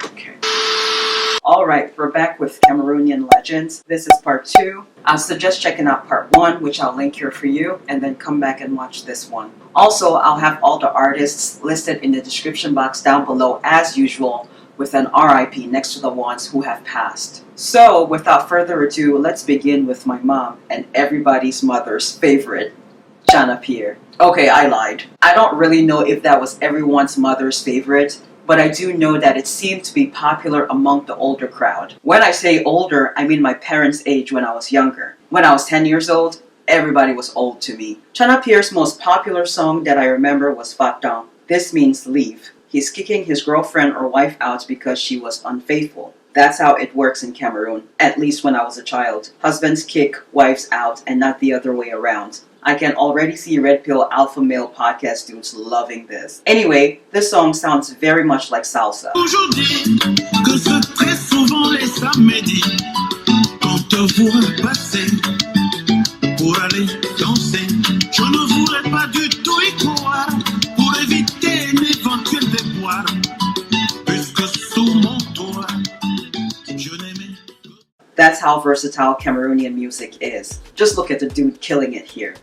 Okay. Alright, we're back with Cameroonian Legends. This is part 2. I'll suggest checking out part 1, which I'll link here for you, and then come back and watch this one. Also, I'll have all the artists listed in the description box down below as usual, with an RIP next to the ones who have passed. So, without further ado, let's begin with my mom and everybody's mother's favorite, Chana Pierre. Okay, I lied. I don't really know if that was everyone's mother's favorite, but I do know that it seemed to be popular among the older crowd. When I say older, I mean my parents' age when I was younger. When I was 10 years old, everybody was old to me. Chana Pierre's most popular song that I remember was Va-t'en. This means leave. He's kicking his girlfriend or wife out because she was unfaithful. That's how it works in Cameroon, at least when I was a child. Husbands kick wives out and not the other way around. I can already see Red Pill Alpha Male podcast dudes loving this. Anyway, this song sounds very much like salsa. That's how versatile Cameroonian music is. Just look at the dude killing it here.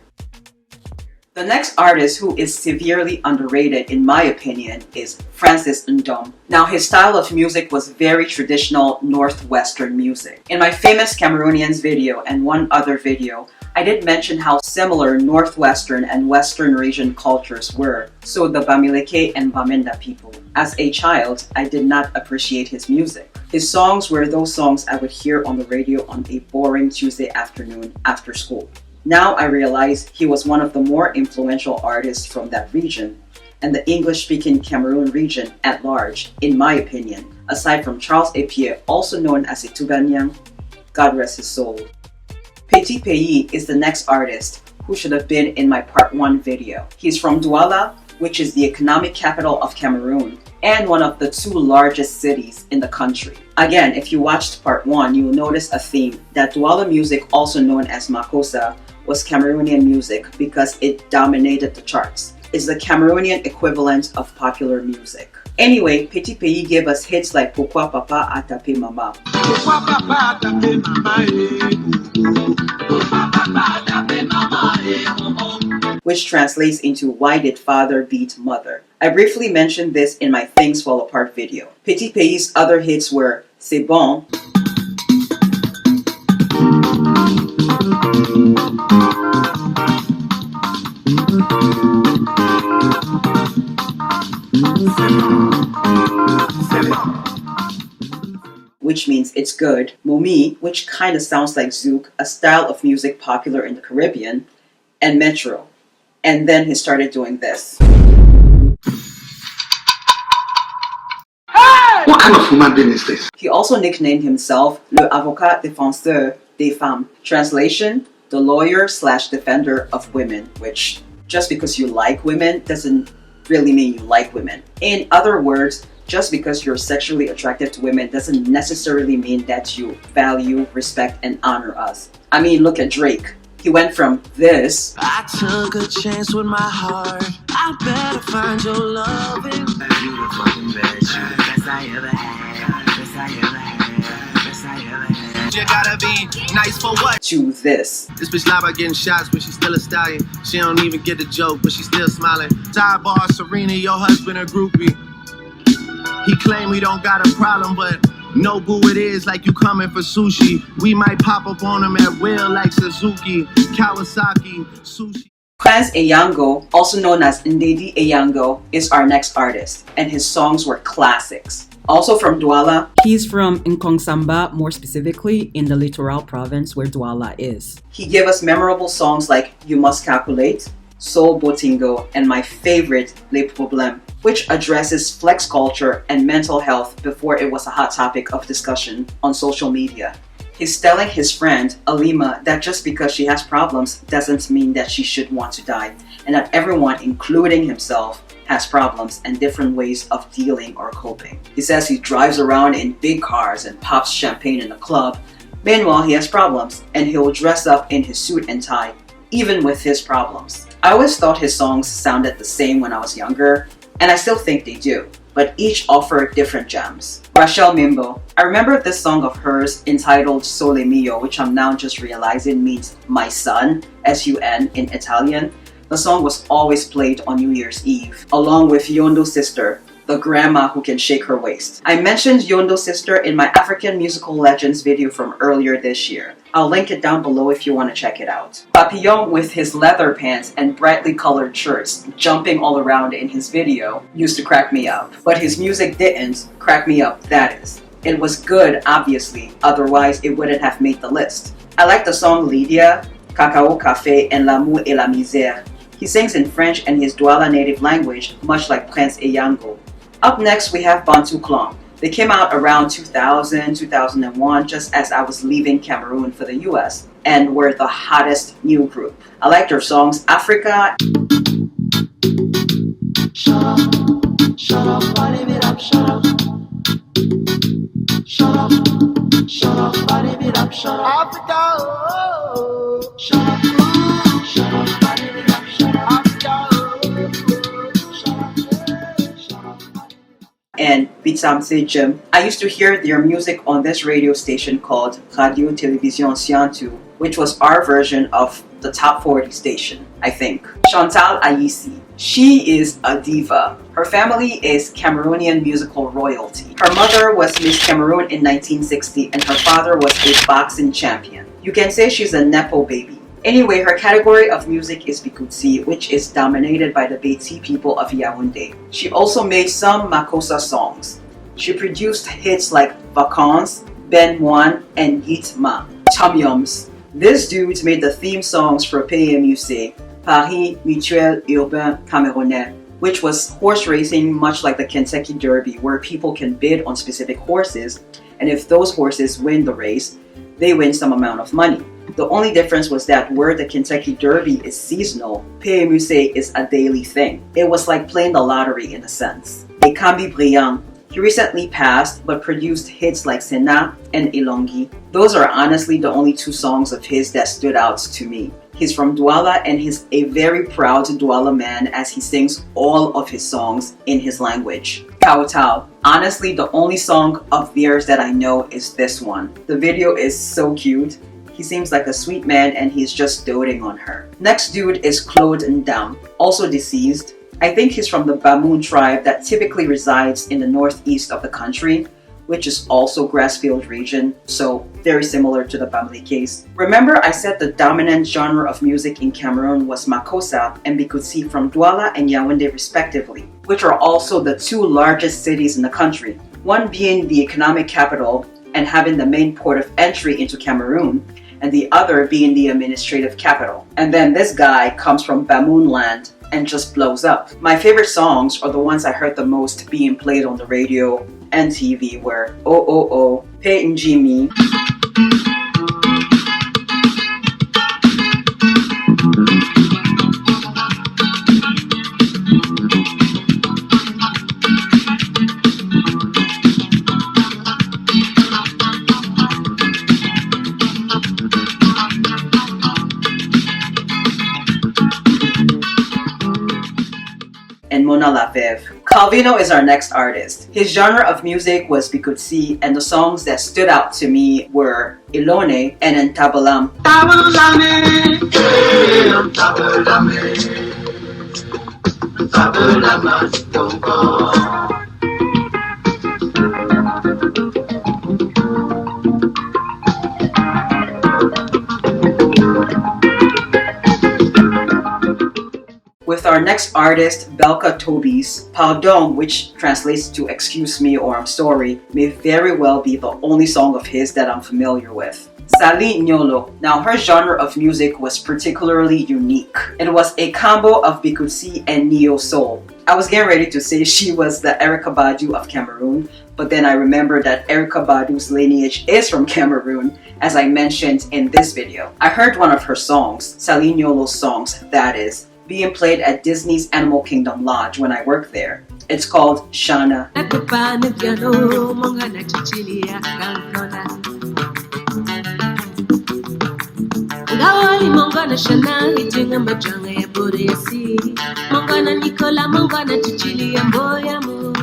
The next artist who is severely underrated in my opinion is Francis Ndom. Now his style of music was very traditional Northwestern music. In my famous Cameroonians video and one other video, I did mention how similar Northwestern and Western region cultures were, so the Bamileke and Bamenda people. As a child, I did not appreciate his music. His songs were those songs I would hear on the radio on a boring Tuesday afternoon after school. Now I realize he was one of the more influential artists from that region, and the English-speaking Cameroon region at large, in my opinion, aside from Charles Epier, also known as Itubanyang, God rest his soul. Petit Pays is the next artist who should have been in my part 1 video. He's from Douala, which is the economic capital of Cameroon, and one of the 2 largest cities in the country. Again, if you watched part 1, you will notice a theme that Douala music, also known as Makossa, was Cameroonian music because it dominated the charts. It's the Cameroonian equivalent of popular music. Anyway, Petit Pays gave us hits like Pourquoi Papa a tapé Mama, Pourquoi Papa a tapé Mama, which translates into Why Did Father Beat Mother? I briefly mentioned this in my Things Fall Apart video. Petit Pays' other hits were C'est Bon, which means it's good, Momi, which kind of sounds like Zouk, a style of music popular in the Caribbean, and Metro. And then he started doing this. What kind of human being is this? He also nicknamed himself Le Avocat Défenseur des Femmes. Translation, the lawyer/defender of women, which just because you like women doesn't really mean you like women. In other words, just because you're sexually attracted to women doesn't necessarily mean that you value, respect, and honor us. I mean, look at Drake. He went from this I took a chance with my heart. I better find your loving. You the fucking best. You the best I ever had. Best I ever had. Best I ever had. You gotta be nice for what? to this. This bitch lie about getting shots, but she's still a stallion. She don't even get the joke, but she's still smiling. Sidebar, Serena, your husband a groupie. He claim we don't got a problem, but no boo it is like you coming for sushi. We might pop up on him at will like Suzuki, Kawasaki, sushi. Prince Eyango, also known as Ndedi Eyango, is our next artist, and his songs were classics. Also from Douala, he's from Nkongsamba, more specifically in the Littoral province where Douala is. He gave us memorable songs like You Must Calculate, Soul Botingo, and my favorite, Les Problèmes, which addresses flex culture and mental health before it was a hot topic of discussion on social media. He's telling his friend, Alima, that just because she has problems doesn't mean that she should want to die, and that everyone, including himself, has problems and different ways of dealing or coping. He says he drives around in big cars and pops champagne in a club. Meanwhile, he has problems, and he'll dress up in his suit and tie, even with his problems. I always thought his songs sounded the same when I was younger, and I still think they do, but each offer different gems. Rachel Mimbo. I remember this song of hers entitled Sole Mio, which I'm now just realizing means my son, S-U-N in Italian. The song was always played on New Year's Eve, along with Yondo Sister, the grandma who can shake her waist. I mentioned Yondo Sister in my African Musical Legends video from earlier this year. I'll link it down below if you want to check it out. Papillon with his leather pants and brightly colored shirts, jumping all around in his video, used to crack me up. But his music didn't crack me up, that is. It was good, obviously, otherwise it wouldn't have made the list. I like the song Lydia, Cacao Café, and L'amour et la misère. He sings in French and his Douala native language, much like Prince Eyango. Up next, we have Bantu Clan. They came out around 2000, 2001, just as I was leaving Cameroon for the US, and were the hottest new group. I like their songs Africa. Shut up, shut up, live it up, shut up. Shut up, shut up, live it up, shut up. Africa, oh, shut up, shut up, live it up, shut up. Africa, And Bitsamse Jim. I used to hear their music on this radio station called Radio Télévision Siantu, which was our version of the Top 40 station, I think. Chantal Ayisi. She is a diva. Her family is Cameroonian musical royalty. Her mother was Miss Cameroon in 1960 and her father was a boxing champion. You can say she's a Nepo baby. Anyway, her category of music is Bikutsi, which is dominated by the Beti people of Yaoundé. She also made some Makossa songs. She produced hits like Vacances, Ben Moine, and Yitma. Tom Yums. This dude made the theme songs for PMUC, Paris Mutuel Urbain Camerounais, which was horse racing much like the Kentucky Derby, where people can bid on specific horses, and if those horses win the race, they win some amount of money. The only difference was that where the Kentucky Derby is seasonal, PMUC is a daily thing. It was like playing the lottery in a sense. Ekambi Briand. He recently passed but produced hits like Sena and Ilongi. Those are honestly the only two songs of his that stood out to me. He's from Douala and he's a very proud Douala man as he sings all of his songs in his language. Kowtow. Honestly, the only song of theirs that I know is this one. The video is so cute. He seems like a sweet man and he's just doting on her. Next dude is Claude Ndam, also deceased. I think he's from the Bamoun tribe that typically resides in the northeast of the country, which is also Grassfield region, so very similar to the Bamli case. Remember I said the dominant genre of music in Cameroon was Makossa and Bikutsi from Douala and Yaoundé respectively, which are also the two largest cities in the country, one being the economic capital and having the main port of entry into Cameroon, and the other being the administrative capital. And then this guy comes from Bamoun land and just blows up. My favorite songs are the ones I heard the most being played on the radio and TV were Oh Oh Oh, Pe Njimi, and Mona Laveve. Calvino is our next artist. His genre of music was Bikutsi, and the songs that stood out to me were Ilone and Ntabalam. With our next artist, Belka Tobis, Pardon, which translates to excuse me or I'm sorry, may very well be the only song of his that I'm familiar with. Sali Nyolo. Now her genre of music was particularly unique. It was a combo of Bikutsi and Neo Soul. I was getting ready to say she was the Erykah Badu of Cameroon, but then I remembered that Erykah Badu's lineage is from Cameroon, as I mentioned in this video. I heard one of her songs, Sali Nyolo's songs, that is, being played at Disney's Animal Kingdom Lodge when I worked there. It's called Shana. Buresi, Mongana Nicola, Mongana Chichili, and Boyamu.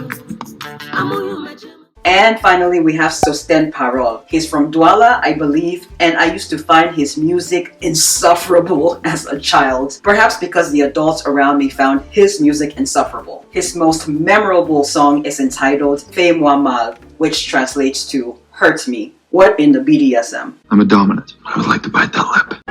And finally, we have Sosten Parol. He's from Douala, I believe, and I used to find his music insufferable as a child. Perhaps because the adults around me found his music insufferable. His most memorable song is entitled Fais-moi mal, which translates to Hurt Me. What in the BDSM? I'm a dominant. I would like to bite that lip.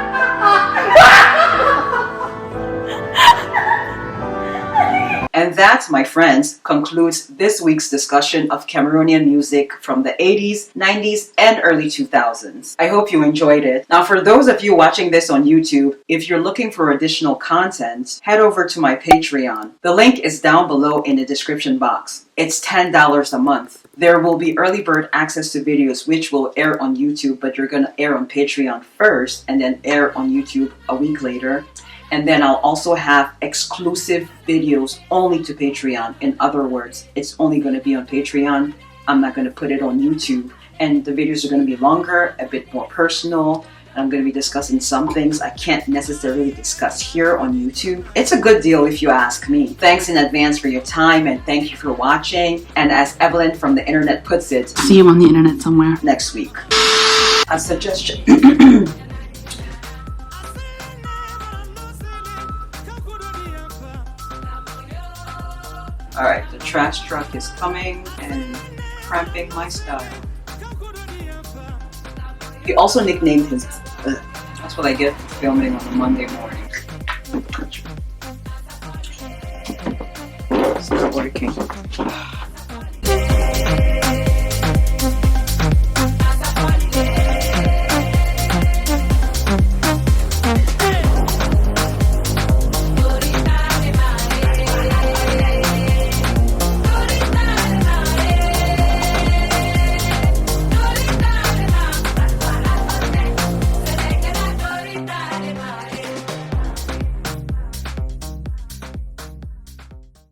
And that, my friends, concludes this week's discussion of Cameroonian music from the 80s, 90s, and early 2000s. I hope you enjoyed it. Now, for those of you watching this on YouTube, if you're looking for additional content, head over to my Patreon. The link is down below in the description box. It's $10 a month. There will be early bird access to videos which will air on YouTube, but you're going to air on Patreon first and then air on YouTube a week later. And then I'll also have exclusive videos only to Patreon. In other words, it's only going to be on Patreon. I'm not going to put it on YouTube. And the videos are going to be longer, a bit more personal. I'm going to be discussing some things I can't necessarily discuss here on YouTube. It's a good deal if you ask me. Thanks in advance for your time and thank you for watching. And as Evelyn from the internet puts it, see you on the internet somewhere next week. A suggestion. Alright, the trash truck is coming and cramping my style. He also nicknamed his... that's what I get for filming on a Monday morning. It's not working.